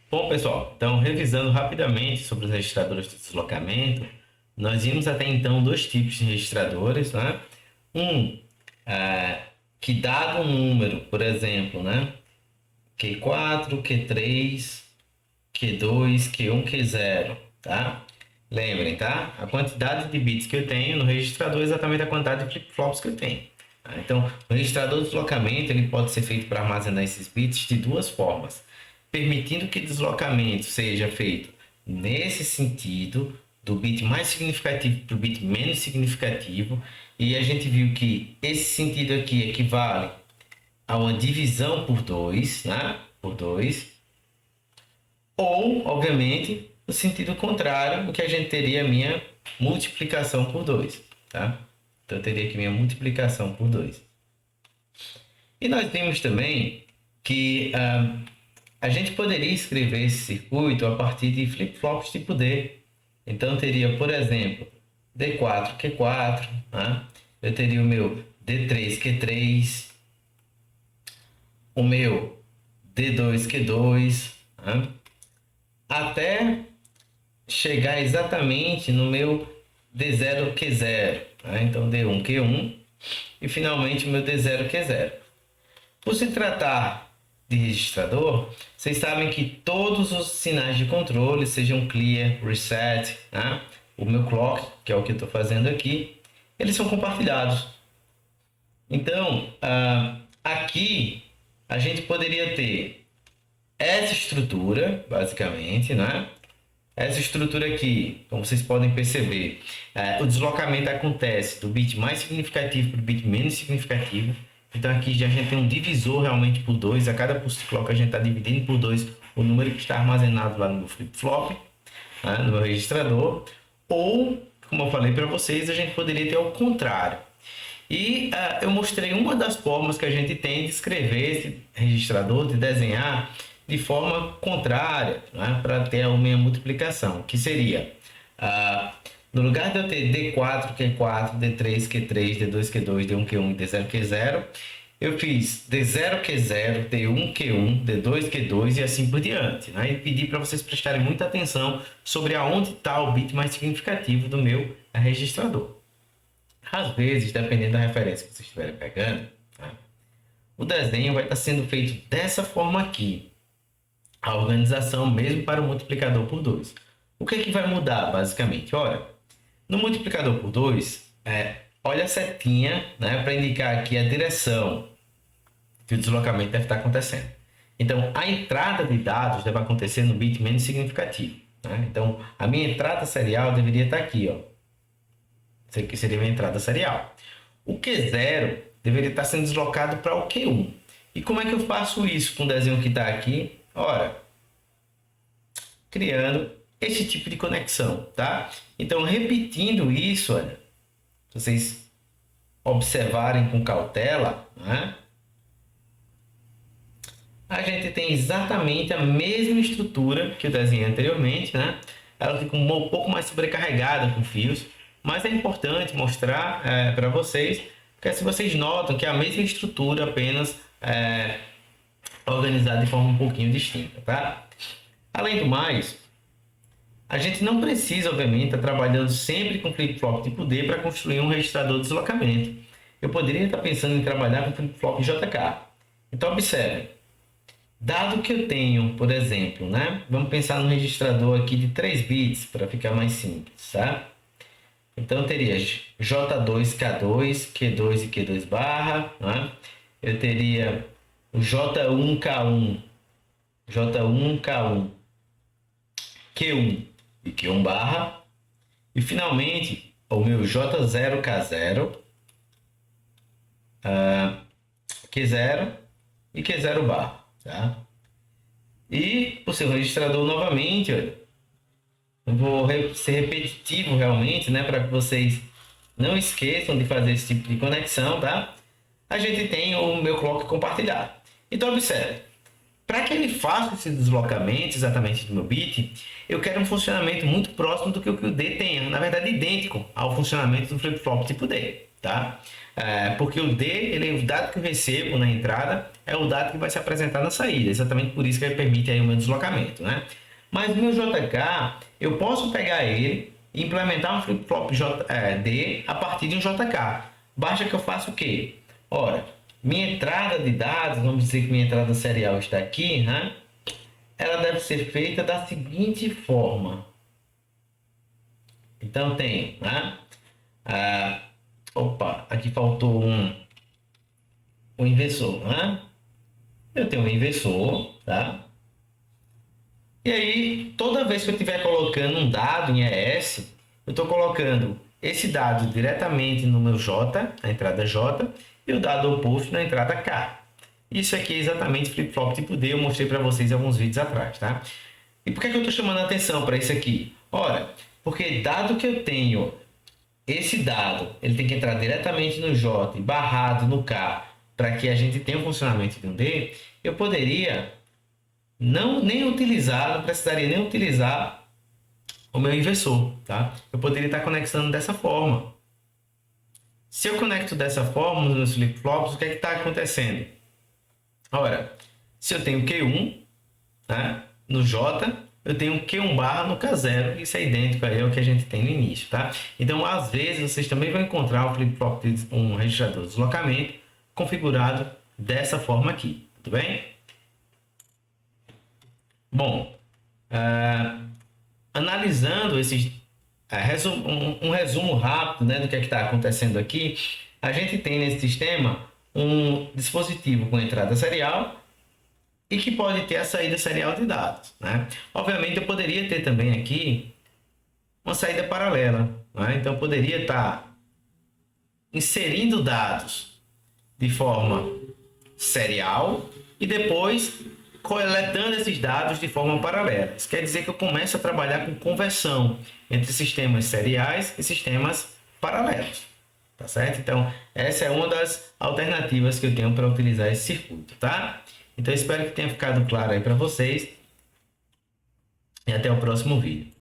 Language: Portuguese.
Bom, pessoal, então revisando rapidamente sobre os registradores de deslocamento, nós vimos até então dois tipos de registradores, né? Um, que dado um número, por exemplo, né? Q4, Q3, Q2, Q1, Q0, tá? Lembrem, tá? A quantidade de bits que eu tenho no registrador é exatamente a quantidade de flip-flops que eu tenho. Tá? Então, o registrador de deslocamento ele pode ser feito para armazenar esses bits de duas formas, permitindo que o deslocamento seja feito nesse sentido, do bit mais significativo para o bit menos significativo, e a gente viu que esse sentido aqui equivale a uma divisão por 2, né? Por 2, ou, obviamente, no sentido contrário, o que a gente teria a minha multiplicação por 2, tá? Então, eu teria aqui minha multiplicação por 2. E nós vimos também que a gente poderia escrever esse circuito a partir de flip-flops tipo D. Então, teria, por exemplo, D4, Q4, né? Eu teria o meu D3, Q3, o meu D2, Q2, né? Até chegar exatamente no meu D0, Q0. Né? Então, D1, Q1 e finalmente o meu D0, Q0. Por se tratar de registrador, vocês sabem que todos os sinais de controle, sejam clear, reset, né? O meu clock, que é o que eu estou fazendo aqui, eles são compartilhados. Então, aqui a gente poderia ter essa estrutura, basicamente, né? Essa estrutura aqui, como vocês podem perceber, o deslocamento acontece do bit mais significativo para o bit menos significativo. Então aqui já a gente tem um divisor realmente por 2. A cada pulse clock a gente está dividindo por 2 o número que está armazenado lá no meu flip-flop, né, no meu registrador. Ou, como eu falei para vocês, a gente poderia ter o contrário. E eu mostrei uma das formas que a gente tem de escrever esse registrador, de desenhar de forma contrária, né, para ter a minha multiplicação, que seria, no lugar de eu ter D4, Q4, D3, Q3, D2, Q2, D1, Q1 e D0, Q0, eu fiz D0, Q0, D1, Q1, D2, Q2 e assim por diante. Né? E pedi para vocês prestarem muita atenção sobre aonde está o bit mais significativo do meu registrador. Às vezes, dependendo da referência que vocês estiverem pegando, tá? O desenho vai estar sendo feito dessa forma aqui. A organização mesmo para o multiplicador por 2. O que é que vai mudar, basicamente? Olha, no multiplicador por 2, olha a setinha, né, para indicar aqui a direção que o deslocamento deve estar acontecendo. Então, a entrada de dados deve acontecer no bit menos significativo. Né? Então, a minha entrada serial deveria estar aqui, ó. Isso aqui seria a minha entrada serial. O Q0 deveria estar sendo deslocado para o Q1. E como é que eu faço isso com o desenho que está aqui? Ora, criando esse tipo de conexão, tá? Então, repetindo isso, olha, se vocês observarem com cautela, né? A gente tem exatamente a mesma estrutura que eu desenhei anteriormente, né? Ela fica um pouco mais sobrecarregada com fios, mas é importante mostrar para vocês, porque se vocês notam que é a mesma estrutura, apenas organizada de forma um pouquinho distinta, tá? Além do mais, a gente não precisa, obviamente, estar trabalhando sempre com flip-flop tipo D para construir um registrador de deslocamento. Eu poderia estar pensando em trabalhar com flip-flop JK. Então, observe. Dado que eu tenho, por exemplo, né? Vamos pensar num registrador aqui de 3 bits para ficar mais simples, tá? Então, eu teria J2, K2, Q2 e Q2 barra, né? Eu teria o J1, K1, J1, K1, Q1 e Q1 barra. E, finalmente, o meu J0, K0, Q0 e Q0 barra, tá? E, por ser um registrador novamente, olha, eu vou ser repetitivo realmente, né, para que vocês não esqueçam de fazer esse tipo de conexão, tá? A gente tem o meu clock compartilhado. Então, observe. Para que ele faça esse deslocamento exatamente do meu bit, eu quero um funcionamento muito próximo do que o D tenha. Na verdade, idêntico ao funcionamento do flip-flop tipo D. tá? Porque o D, o dado que eu recebo na entrada é o dado que vai se apresentar na saída, exatamente por isso que ele permite aí o meu deslocamento, né? Mas o meu JK, eu posso pegar ele e implementar um flip-flop D a partir de um JK. Basta que eu faça o quê? Ora, minha entrada de dados, vamos dizer que minha entrada serial está aqui, né? Ela deve ser feita da seguinte forma. Então tem, né? Aqui faltou um inversor, né? Eu tenho um inversor, tá? E aí, toda vez que eu estiver colocando um dado em ES, eu estou colocando esse dado diretamente no meu J, na entrada J, e o dado oposto na entrada K. Isso aqui é exatamente flip-flop tipo D, eu mostrei para vocês alguns vídeos atrás, tá? E por que eu estou chamando a atenção para isso aqui? Ora, porque dado que eu tenho esse dado, ele tem que entrar diretamente no J e barrado no K, para que a gente tenha o funcionamento de um D, eu poderia não precisaria nem utilizar o meu inversor, tá? Eu poderia estar conectando dessa forma. Se eu conecto dessa forma nos meus flip-flops, o que é que está acontecendo? Ora, se eu tenho Q1, né, no J, eu tenho Q1 barra no K0, isso é idêntico aí ao que a gente tem no início, tá? Então, às vezes, vocês também vão encontrar um flip-flop, um registrador de deslocamento configurado dessa forma aqui, tudo bem? Bom, analisando esses, um resumo rápido, né, do que está acontecendo aqui, a gente tem nesse sistema um dispositivo com entrada serial e que pode ter a saída serial de dados, né? Obviamente, eu poderia ter também aqui uma saída paralela, né? Então, eu poderia estar inserindo dados de forma serial e depois coletando esses dados de forma paralela. Isso quer dizer que eu começo a trabalhar com conversão entre sistemas seriais e sistemas paralelos, tá certo? Então, essa é uma das alternativas que eu tenho para utilizar esse circuito, tá? Então, espero que tenha ficado claro aí para vocês e até o próximo vídeo.